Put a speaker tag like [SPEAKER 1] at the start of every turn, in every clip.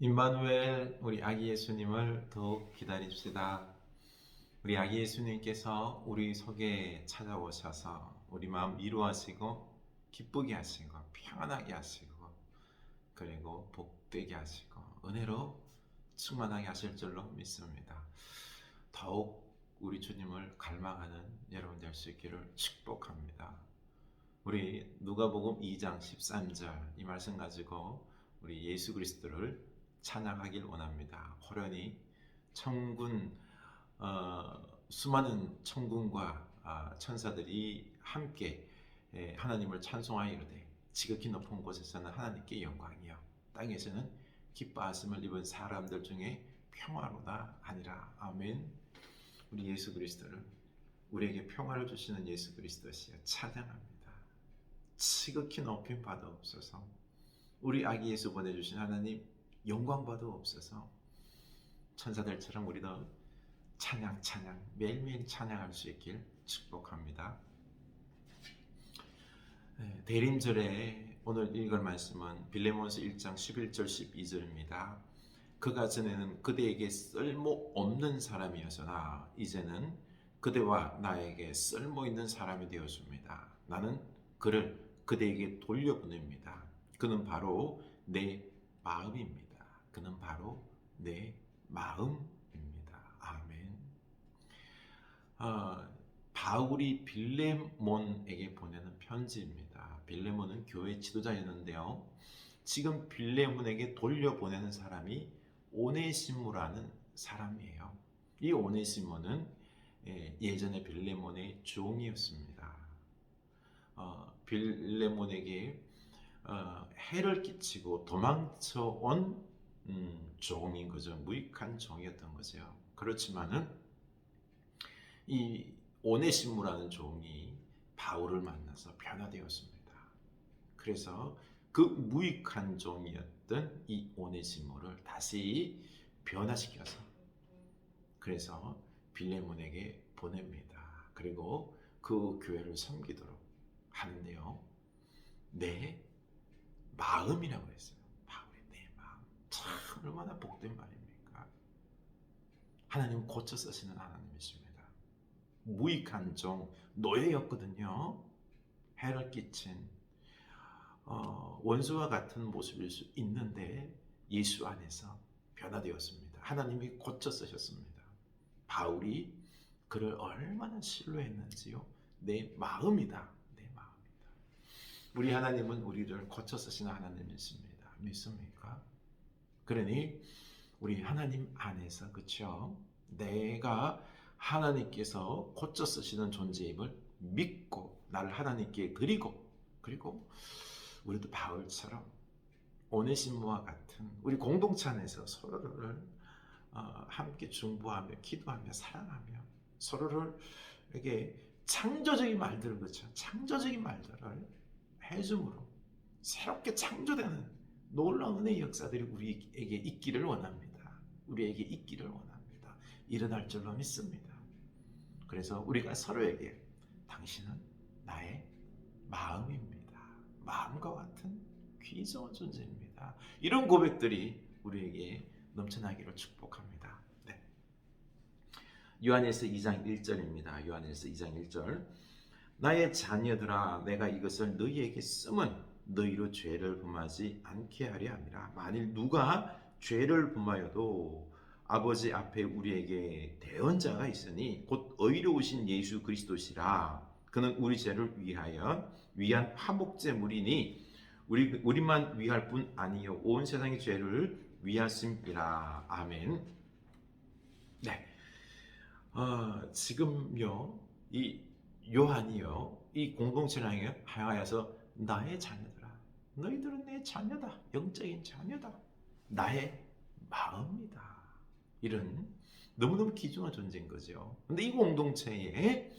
[SPEAKER 1] 임마누엘, 우리 아기 예수님을 더욱 기다립시다. 우리 아기 예수님께서 우리 속에 찾아오셔서 우리 마음 위로하시고 기쁘게 하시고 평안하게 하시고 그리고 복되게 하시고 은혜로 충만하게 하실 줄로 믿습니다. 더욱 우리 주님을 갈망하는 여러분 될 수 있기를 축복합니다. 우리 누가복음 2장 13절 이 말씀 가지고 우리 예수 그리스도를 찬양하길 원합니다. 호련히 천군 수많은 천군과 천사들이 함께 하나님을 찬송하여 이르되 지극히 높은 곳에서는 하나님께 영광이요 땅에서는 기뻐하심을 입은 사람들 중에 평화로다 하니라. 아멘. 우리 예수 그리스도를 우리에게 평화를 주시는 예수 그리스도시여 찬양합니다. 지극히 높임 받아옵소서. 우리 아기 예수 보내주신 하나님 영광 받아옵소서. 천사들처럼 우리도 찬양 매일매일 찬양할 수 있길 축복합니다. 대림절에 오늘 읽을 말씀은 빌레몬서 1장 11절 12절입니다. 그가 전에는 그대에게 쓸모없는 사람이었으나 이제는 그대와 나에게 쓸모있는 사람이 되었습니다. 나는 그를 그대에게 돌려보냅니다. 그는 바로 내 마음입니다. 그는 바로 내 마음입니다. 아멘. 바울이 빌레몬에게 보내는 편지입니다. 빌레몬은 교회 지도자였는데요. 지금 빌레몬에게 돌려보내는 사람이 오네시모라는 사람이에요. 이 오네시모는 예전에 빌레몬의 종이었습니다. 빌레몬에게 해를 끼치고 도망쳐온 종인 거죠. 무익한 종이었던 거죠. 그렇지만은 이 오네시모라는 종이 바울을 만나서 변화되었습니다. 그래서 그 무익한 종이었던 이 오네시모를 다시 변화시켜서 그래서 빌레몬에게 보냅니다. 그리고 그 교회를 섬기도록 하는데요. 내 마음이라고 했어요. 바울의 내 마음. 참 얼마나 복된 말입니까? 하나님 고쳐 쓰시는 하나님이십니다. 무익한 종, 노예였거든요. 해를 끼친 원수와 같은 모습일 수 있는데 예수 안에서 변화되었습니다. 하나님이 고쳐 쓰셨습니다. 바울이 그를 얼마나 신뢰했는지요. 내 마음이다. 내 마음이다. 우리 하나님은 우리를 고쳐 쓰시는 하나님이십니다. 믿습니까? 그러니 우리 하나님 안에서 그렇죠? 내가 하나님께서 고쳐 쓰시는 존재임을 믿고 나를 하나님께 드리고 그리고 우리도 바울처럼 오네시모와 같은 우리 공동체 안에서 서로를 함께 중보하며 기도하며 사랑하며 서로를에게 창조적인 말들을 그렇죠. 창조적인 말들을 해줌으로 새롭게 창조되는 놀라운 은혜의 역사들이 우리에게 있기를 원합니다. 우리에게 있기를 원합니다. 일어날 줄로 믿습니다. 그래서 우리가 서로에게 당신은 나의 마음입니다. 마음과 같은 귀중한 존재입니다. 이런 고백들이 우리에게 넘쳐나기를 축복합니다. 네. 요한일서 2장 1절입니다. 요한일서 2장 1절 나의 자녀들아 내가 이것을 너희에게 쓰면 너희로 죄를 범하지 않게 하려 함이라. 만일 누가 죄를 범하여도 아버지 앞에 우리에게 대언자가 있으니 곧 의로우신 예수 그리스도시라. 그는 우리 죄를 위한 화목제물이니 우리만 위할 뿐 아니요 온 세상의 죄를 위하심이라. 아멘. 네. 지금요 이 요한이요 이 공동체를 향하여서 나의 자녀들아 너희들은 내 자녀다. 영적인 자녀다. 나의 마음이다. 이런 너무너무 귀중한 존재인 거죠. 근데 이 공동체에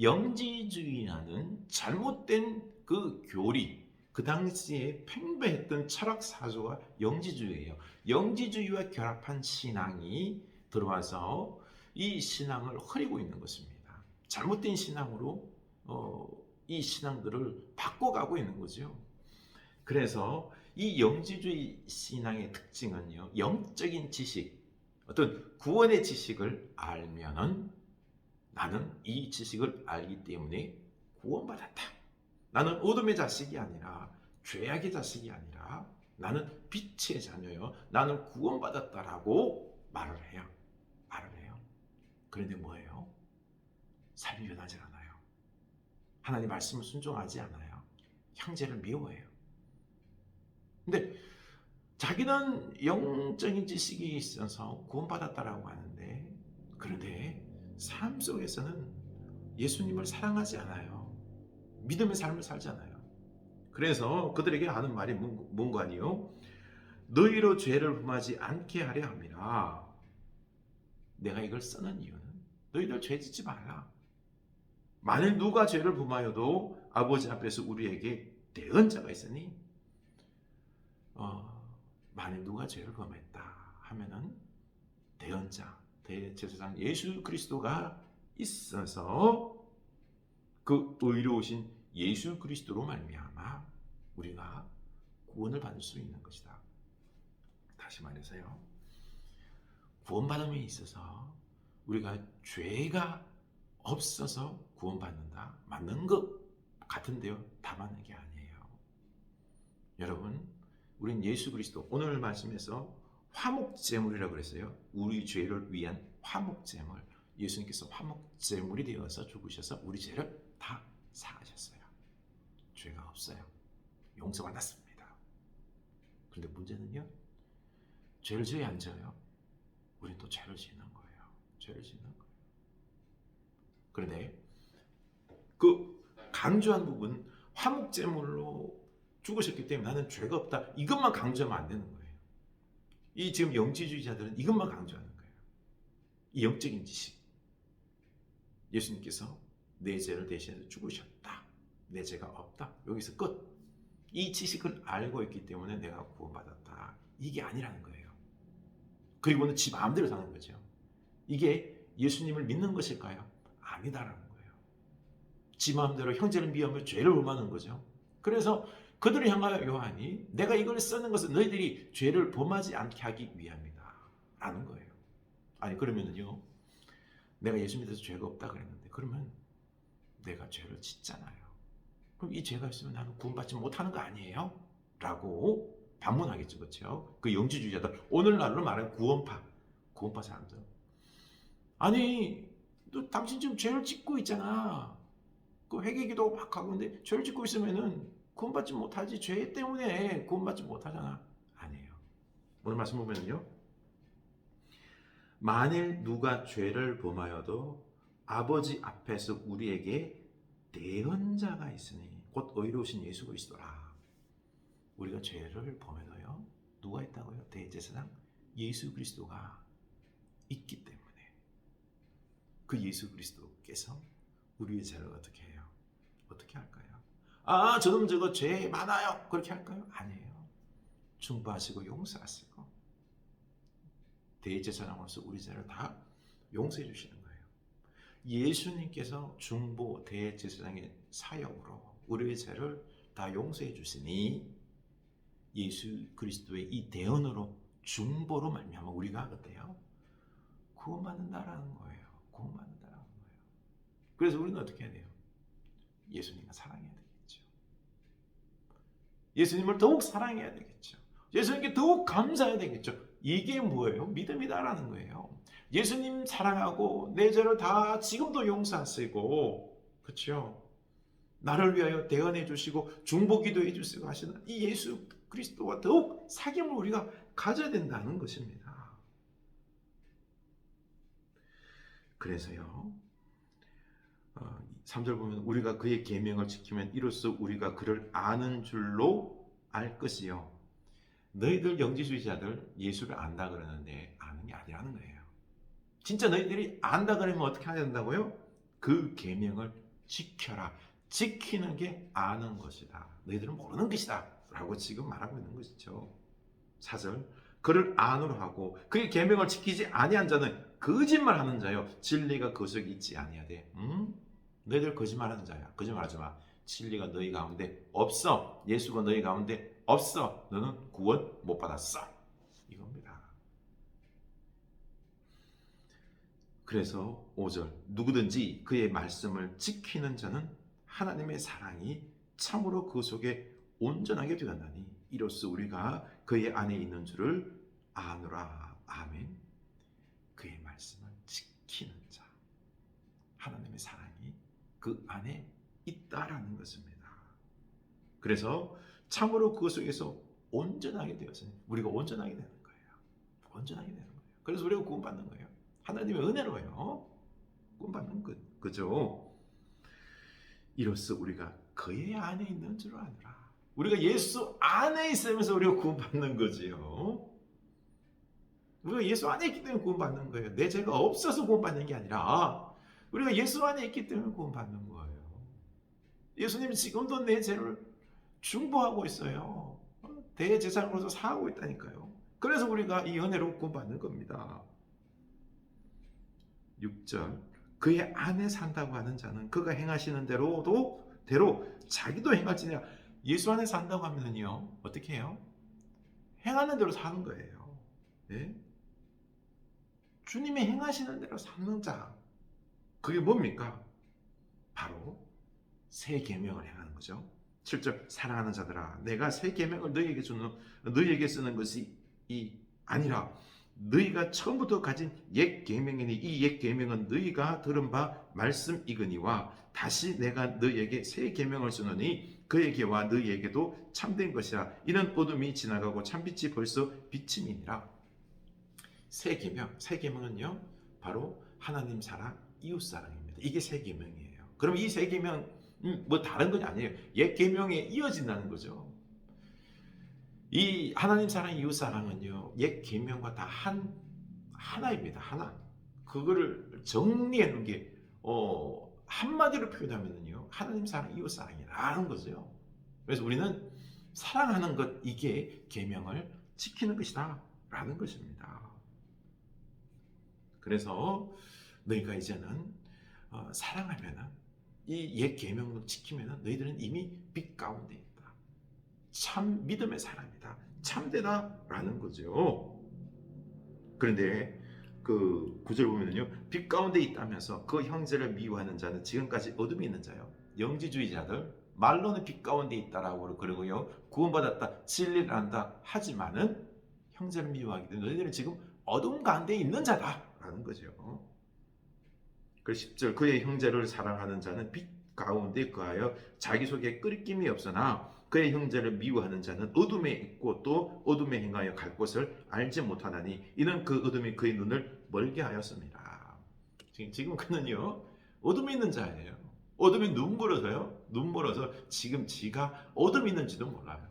[SPEAKER 1] 영지주의라는 잘못된 그 교리, 그 당시에 팽배했던 철학 사조가 영지주의예요. 영지주의와 결합한 신앙이 들어와서 이 신앙을 흐리고 있는 것입니다. 잘못된 신앙으로 이 신앙들을 바꿔가고 있는 거죠. 그래서 이 영지주의 신앙의 특징은요, 영적인 지식, 어떤 구원의 지식을 알면은 나는 이 지식을 알기 때문에 구원받았다. 나는 어둠의 자식이 아니라 죄악의 자식이 아니라 나는 빛의 자녀요. 나는 구원받았다라고 말을 해요. 말을 해요. 그런데 뭐예요? 삶이 변하지 않아요. 하나님 말씀을 순종하지 않아요. 형제를 미워해요. 근데 자기는 영적인 지식이 있어서 구원받았다라고 하는데, 그런데 삶 속에서는 예수님을 사랑하지 않아요. 믿음의 삶을 살잖아요. 그래서 그들에게 하는 말이 뭔가 아니요? 너희로 죄를 범하지 않게 하려 함이라. 내가 이걸 쓰는 이유는 너희들 죄 짓지 말라. 만일 누가 죄를 범하여도 아버지 앞에서 우리에게 대언자가 있으니, 만일 누가 죄를 범했다 하면은 대언자, 대제사장 예수 그리스도가 있어서 그 의로우신 예수 그리스도로 말미암아 우리가 구원을 받을 수 있는 것이다. 다시 말해서요, 구원받음에 있어서 우리가 죄가 없어서 구원받는다, 맞는 것 같은데요, 다 맞는 게 아니에요. 여러분, 우린 예수 그리스도, 오늘 말씀에서 화목제물이라고 그랬어요. 우리 죄를 위한 화목제물, 예수님께서 화목제물이 되어서 죽으셔서 우리 죄를 다 사하셨어요. 죄가 없어요. 용서받았습니다. 그런데 문제는요, 죄를 지어야 안 지어요? 우린 또 죄를 짓는 거예요. 죄를 짓는 거예요. 그런데 그 강조한 부분, 화목제물로 죽으셨기 때문에 나는 죄가 없다, 이것만 강조하면 안 되는 거예요. 이 지금 영지주의자들은 이것만 강조하는 거예요. 이 영적인 지식. 예수님께서 내 죄를 대신해서 죽으셨다, 내 죄가 없다, 여기서 끝. 이 지식을 알고 있기 때문에 내가 구원받았다, 이게 아니라는 거예요. 그리고는 지 마음대로 사는 거죠. 이게 예수님을 믿는 것일까요? 아니다라는 거예요. 지 마음대로 형제를 미워하며 죄를 범하는 거죠. 그래서 그들을 향하여 요한이 내가 이걸 쓰는 것은 너희들이 죄를 범하지 않게 하기 위함이다 라는 거예요. 아니 그러면은요, 내가 예수 믿어서 죄가 없다 그랬는데 그러면 내가 죄를 짓잖아요. 그럼 이 죄가 있으면 나는 구원받지 못하는 거 아니에요? 라고 반문하겠죠. 그렇죠? 그 영지주의자들, 오늘날로 말하는 구원파 사람들. 아니 너 당신 지금 죄를 짓고 있잖아. 그 회개기도 막 하고, 근데 죄를 짓고 있으면은 구원받지 못하지, 죄 때문에 구원받지 못하잖아. 아니에요. 오늘 말씀 보면은요, 만일 누가 죄를 범하여도 아버지 앞에서 우리에게 대언자가 있으니 곧 의로우신 예수 그리스도라. 우리가 죄를 범해도요, 누가 있다고요? 대제사장 예수 그리스도가 있기 때문에 그 예수 그리스도께서 우리의 죄를 어떻게 해요? 어떻게 할까요? 아, 저놈 저거 죄 많아요, 그렇게 할까요? 아니에요. 중보하시고 용서하시고 대제사장으로서 우리 죄를 다 용서해 주시는 거예요. 예수님께서 중보 대제사장의 사역으로 우리의 죄를 다 용서해 주시니 예수 그리스도의 이 대언으로, 중보로 말미암아 우리가 어때요? 구원받는다라는 거예요. 구원받는다라는 거예요. 그래서 우리는 어떻게 해야 돼요? 예수님을 사랑해야 되겠죠. 예수님을 더욱 사랑해야 되겠죠. 예수님께 더욱 감사해야 되겠죠. 이게 뭐예요? 믿음이다라는 거예요. 예수님 사랑하고 내 죄를 다 지금도 용서하시고, 그렇죠? 나를 위하여 대언해 주시고 중보기도 해 주시고 하시는 이 예수 그리스도와 더욱 사귐을 우리가 가져야 된다는 것입니다. 그래서요, 3절 보면 우리가 그의 계명을 지키면 이로써 우리가 그를 아는 줄로 알 것이요. 너희들 영지주의자들 예수를 안다 그러는데 아는 게 아니라는 거예요. 진짜 너희들이 안다 그러면 어떻게 해야 된다고요? 그 계명을 지켜라. 지키는 게 아는 것이다. 너희들은 모르는 것이다 라고 지금 말하고 있는 것이죠. 4절 그를 안으로 하고 그의 계명을 지키지 아니한 자는 거짓말하는 자요 진리가 그 속에 있지 아니하되. 너희들 거짓말하는 자야. 거짓말하지 마. 진리가 너희 가운데 없어. 예수가 너희 가운데 없어. 너는 구원 못 받았어. 이겁니다. 그래서 5절 누구든지 그의 말씀을 지키는 자는 하나님의 사랑이 참으로 그 속에 온전하게 되었나니 이로써 우리가 그의 안에 있는 줄을 아노라. 아멘. 그의 말씀을 지키는 자, 하나님의 사랑이 그 안에 있다라는 것입니다. 그래서 참으로 그 속에서 온전하게 되었으니 우리가 온전하게 되는 거예요. 온전하게 되는 거예요. 그래서 우리가 구원받는 거예요. 하나님의 은혜로요. 구원받는 거죠. 이로써 우리가 그의 안에 있는 줄 아노라. 우리가 예수 안에 있으면서 우리가 구원받는 거지요. 우리가 예수 안에 있기 때문에 구원받는 거예요. 내 죄가 없어서 구원받는 게 아니라 우리가 예수 안에 있기 때문에 구원받는 거예요. 예수님이 지금도 내 죄를 중보하고 있어요. 대제사장으로서 사하고 있다니까요. 그래서 우리가 이 은혜로 구원받는 겁니다. 6절 그의 안에 산다고 하는 자는 그가 행하시는 대로 자기도 행할지니라. 예수 안에 산다고 하면요 어떻게 해요? 행하는 대로 사는 거예요. 네? 주님이 행하시는 대로 사는 자, 그게 뭡니까? 바로 새 계명을 행하는 거죠. 7절 사랑하는 자들아 내가 새 계명을 너희에게 쓰는 것이 아니라 너희가 처음부터 가진 옛 계명이니 이 옛 계명은 너희가 들은 바 말씀이거니와 다시 내가 너희에게 새 계명을 쓰노니 그에게와 너희에게도 참된 것이라. 이는 어둠이 지나가고 참빛이 벌써 비침이니라. 새 계명은요 바로 하나님 사랑, 이웃 사랑입니다. 이게 새 계명이에요. 그럼 이 새 계명 뭐 다른 건 아니에요. 옛 계명에 이어진다는 거죠. 이 하나님 사랑, 이웃 사랑은요 옛 계명과 다 하나입니다. 하나. 그거를 정리해 놓은 게 한마디로 표현하면요 하나님 사랑, 이웃 사랑이라는 거죠. 그래서 우리는 사랑하는 것, 이게 계명을 지키는 것이다라는 것입니다. 그래서 너희가 이제는 사랑하면은 이 옛 계명을 지키면은 너희들은 이미 빛 가운데 있다. 참 믿음의 사람이다. 참되다라는 거죠. 그런데 그 9절 보면요 빛 가운데 있다면서 그 형제를 미워하는 자는 지금까지 어둠이 있는 자요. 영지주의자들 말로는 빛 가운데 있다라고 그러고요 구원받았다, 진리를 안다 하지만은 형제를 미워하기 때문에 너희들은 지금 어둠 가운데 있는 자다라는 거죠. 그래서 10절 그의 형제를 사랑하는 자는 빛 가운데 거하여 자기 속에 끄리낌이 없으나 그의 형제를 미워하는 자는 어둠에 있고 또 어둠에 행하여 갈 곳을 알지 못하나니 이는 그 어둠이 그의 눈을 멀게 하였습니다. 지금 그는요 어둠에 있는 자예요. 어둠에 눈 멀어서 지금 지가 어둠에 있는지도 몰라요.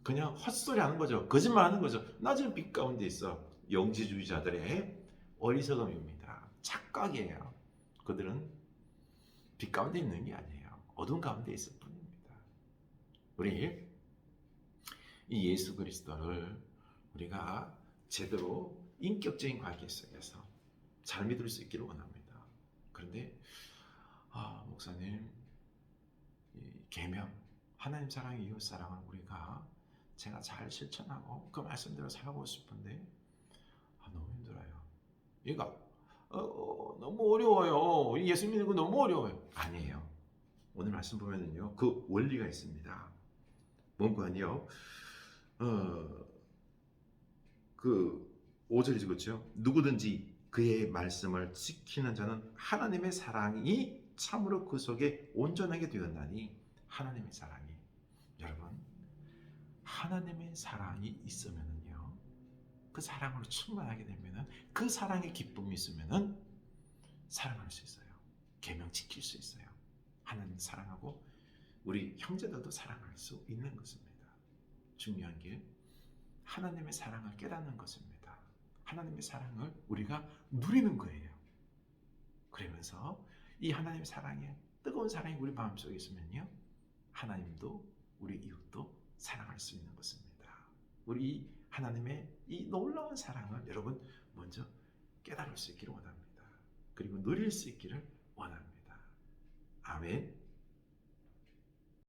[SPEAKER 1] 그냥 헛소리 하는 거죠. 거짓말 하는 거죠. 나 지금 빛 가운데 있어. 영지주의자들의 어리석음입니다. 착각이에요. 그들은 빛 가운데 있는 게 아니에요. 어둠 가운데 있을 뿐입니다. 우리 이 예수 그리스도를 우리가 제대로 인격적인 관계 속에서 잘 믿을 수 있기를 원합니다. 그런데 목사님 계명 하나님 사랑, 이웃 사랑을 우리가 제가 잘 실천하고 그 말씀대로 살고 싶은데 너무 힘들어요. 얘가 너무 어려워요. 예수 믿는 거 너무 어려워요. 아니에요. 오늘 말씀 보면은요 그 원리가 있습니다. 뭔가요? 그 5절이죠, 그렇죠? 누구든지 그의 말씀을 지키는 자는 하나님의 사랑이 참으로 그 속에 온전하게 되었나니. 하나님의 사랑이, 여러분 하나님의 사랑이 있으면은요 그 사랑으로 충만하게 되면은 그 사랑의 기쁨이 있으면은 사랑할 수 있어요. 계명 지킬 수 있어요. 하나님 사랑하고 우리 형제들도 사랑할 수 있는 것입니다. 중요한 게 하나님의 사랑을 깨닫는 것입니다. 하나님의 사랑을 우리가 누리는 거예요. 그러면서 이 하나님의 사랑에 뜨거운 사랑이 우리 마음속에 있으면요 하나님도 우리 이웃도 사랑할 수 있는 것입니다. 우리 하나님의 이 놀라운 사랑을 여러분 먼저 깨달을 수 있기를 원합니다. 그리고 누릴 수 있기를 원합니다. 아멘.